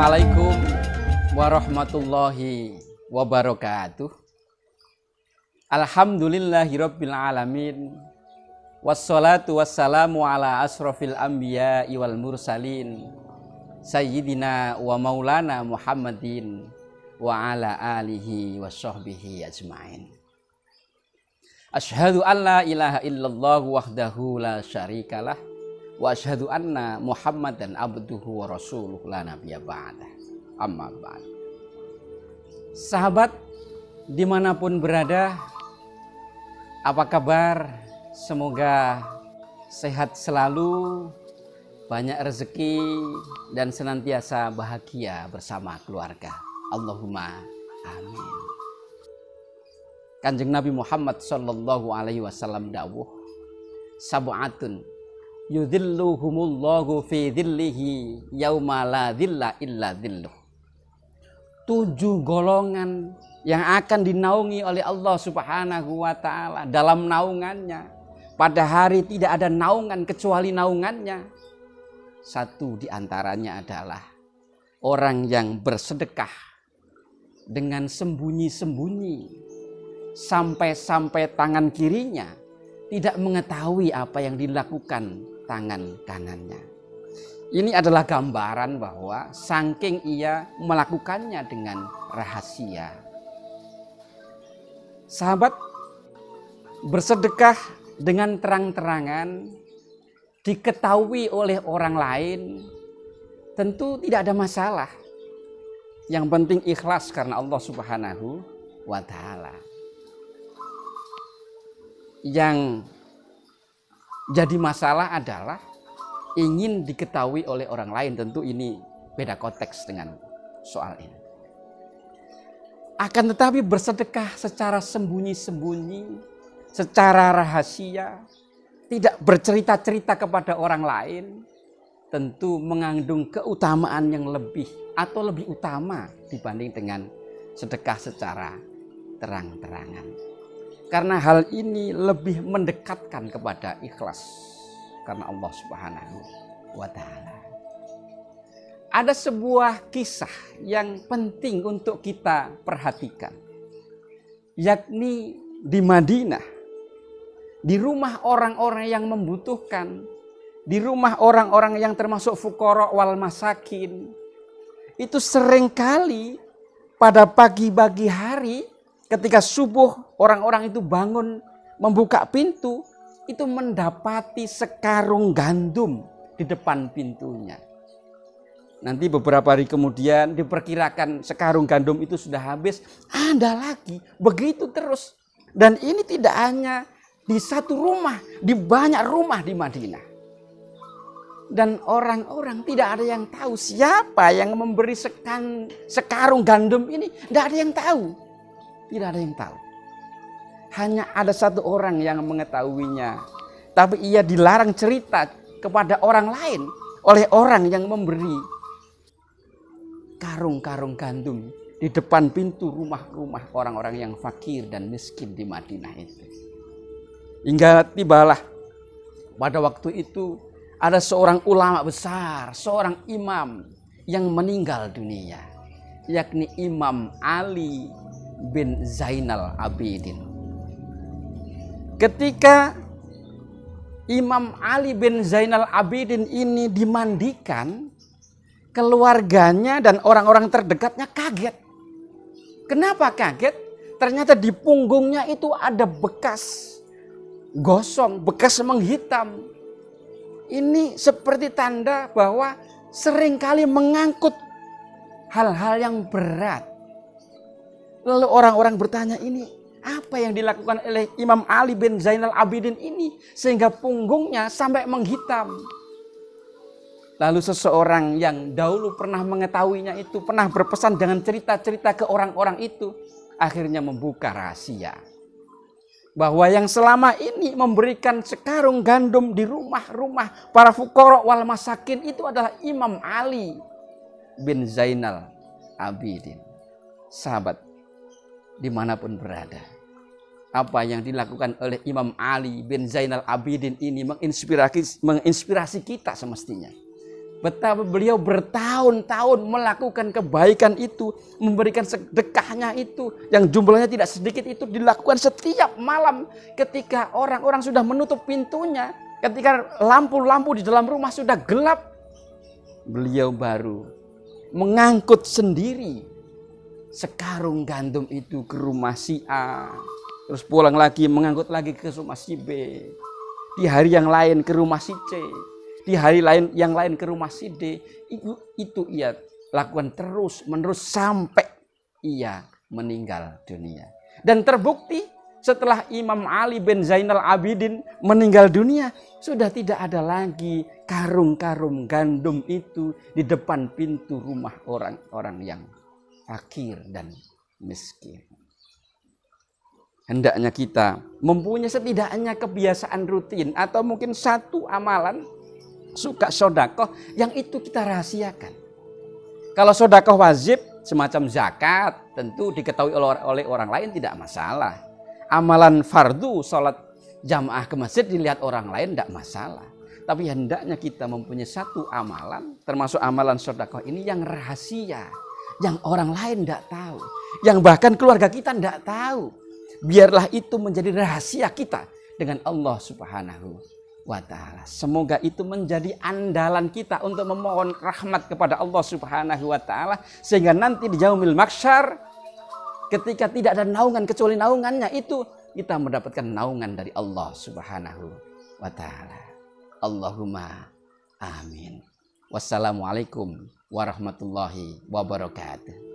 Assalamualaikum warahmatullahi wabarakatuh. Alhamdulillahirabbil alamin. Wassalatu wassalamu ala asrofil anbiya'i wal mursalin sayyidina wa maulana Muhammadin wa ala alihi wa sahbihi ajma'in. Asyhadu an la ilaha illallah wahdahu la syarikalah wa asyhadu anna Muhammadan abduhu wa rasuluh la nabiyya ba'dah. Amma ba'd. Sahabat dimanapun berada, apa kabar? Semoga sehat selalu, banyak rezeki dan senantiasa bahagia bersama keluarga. Allahumma amin. Kanjeng Nabi Muhammad sallallahu alaihi wasallam dawuh, sab'atun yudhilluhumullahu fi dhillihi yauma la dhilla illa dhilluh. 7 golongan yang akan dinaungi oleh Allah Subhanahu wa taala dalam naungannya. Pada hari tidak ada naungan kecuali naungannya. 1 diantaranya adalah orang yang bersedekah dengan sembunyi-sembunyi sampai tangan kirinya tidak mengetahui apa yang dilakukan tangan kanannya. Ini adalah gambaran bahwa saking ia melakukannya dengan rahasia. Sahabat, bersedekah dengan terang-terangan diketahui oleh orang lain tentu tidak ada masalah. Yang penting ikhlas karena Allah Subhanahu wa taala. Yang jadi masalah adalah ingin diketahui oleh orang lain. Tentu ini beda konteks dengan soal ini. Akan tetapi bersedekah secara sembunyi-sembunyi, secara rahasia, tidak bercerita-cerita kepada orang lain, tentu mengandung keutamaan yang lebih atau lebih utama dibanding dengan sedekah secara terang-terangan. Karena hal ini lebih mendekatkan kepada ikhlas karena Allah Subhanahu wa taala. Ada sebuah kisah yang penting untuk kita perhatikan, yakni di Madinah, di rumah orang-orang yang membutuhkan, di rumah orang-orang yang termasuk fuqara wal masakin. Itu seringkali pada pagi-pagi hari ketika subuh orang-orang itu bangun membuka pintu, itu mendapati sekarung gandum di depan pintunya. Nanti beberapa hari kemudian diperkirakan sekarung gandum itu sudah habis, ada lagi, begitu terus. Dan ini tidak hanya di satu rumah, di banyak rumah di Madinah. Dan orang-orang tidak ada yang tahu siapa yang memberi sekarung gandum ini, tidak ada yang tahu. Tidak ada yang tahu. Hanya ada 1 orang yang mengetahuinya. Tapi ia dilarang cerita kepada orang lain oleh orang yang memberi karung-karung gandum di depan pintu rumah-rumah orang-orang yang fakir dan miskin di Madinah itu. Hingga tibalah pada waktu itu ada seorang ulama besar, seorang imam yang meninggal dunia, yakni Imam Ali bin Zainal Abidin. Ketika Imam Ali bin Zainal Abidin ini dimandikan, keluarganya dan orang-orang terdekatnya kaget. Kenapa kaget? Ternyata di punggungnya itu ada bekas gosong, bekas menghitam. Ini seperti tanda bahwa seringkali mengangkut hal-hal yang berat. Lalu orang-orang bertanya, ini apa yang dilakukan oleh Imam Ali bin Zainal Abidin ini sehingga punggungnya sampai menghitam? Lalu seseorang yang dahulu pernah mengetahuinya itu, pernah berpesan dengan cerita-cerita ke orang-orang itu, akhirnya membuka rahasia bahwa yang selama ini memberikan sekarung gandum di rumah-rumah para fuqara wal masakin itu adalah Imam Ali bin Zainal Abidin. Sahabat dimanapun berada, apa yang dilakukan oleh Imam Ali bin Zainal Abidin ini menginspirasi kita semestinya. Betapa beliau bertahun-tahun melakukan kebaikan itu, memberikan sedekahnya itu, yang jumlahnya tidak sedikit itu dilakukan setiap malam ketika orang-orang sudah menutup pintunya, ketika lampu-lampu di dalam rumah sudah gelap, beliau baru mengangkut sendiri sekarung gandum itu ke rumah si A, terus pulang lagi mengangkut lagi ke rumah si B, di hari yang lain ke rumah si C, di hari lain yang lain ke rumah si D. Itu ia lakukan terus menerus sampai ia meninggal dunia. Dan terbukti setelah Imam Ali bin Zainal Abidin meninggal dunia, sudah tidak ada lagi karung-karung gandum itu di depan pintu rumah orang-orang yang fakir dan miskin. Hendaknya kita mempunyai setidaknya kebiasaan rutin atau mungkin satu amalan suka sodakoh yang itu kita rahasiakan. Kalau sodakoh wajib semacam zakat tentu diketahui oleh orang lain tidak masalah. Amalan fardu sholat jamaah ke masjid dilihat orang lain tidak masalah. Tapi hendaknya kita mempunyai satu amalan, termasuk amalan sodakoh ini yang rahasia, yang orang lain tidak tahu, yang bahkan keluarga kita tidak tahu. Biarlah itu menjadi rahasia kita dengan Allah Subhanahu wa ta'ala. Semoga itu menjadi andalan kita untuk memohon rahmat kepada Allah Subhanahu wa ta'ala, sehingga nanti di yaumil mahsyar ketika tidak ada naungan kecuali naungannya itu, kita mendapatkan naungan dari Allah Subhanahu wa ta'ala. Allahumma amin. Wassalamualaikum warahmatullahi wabarakatuh.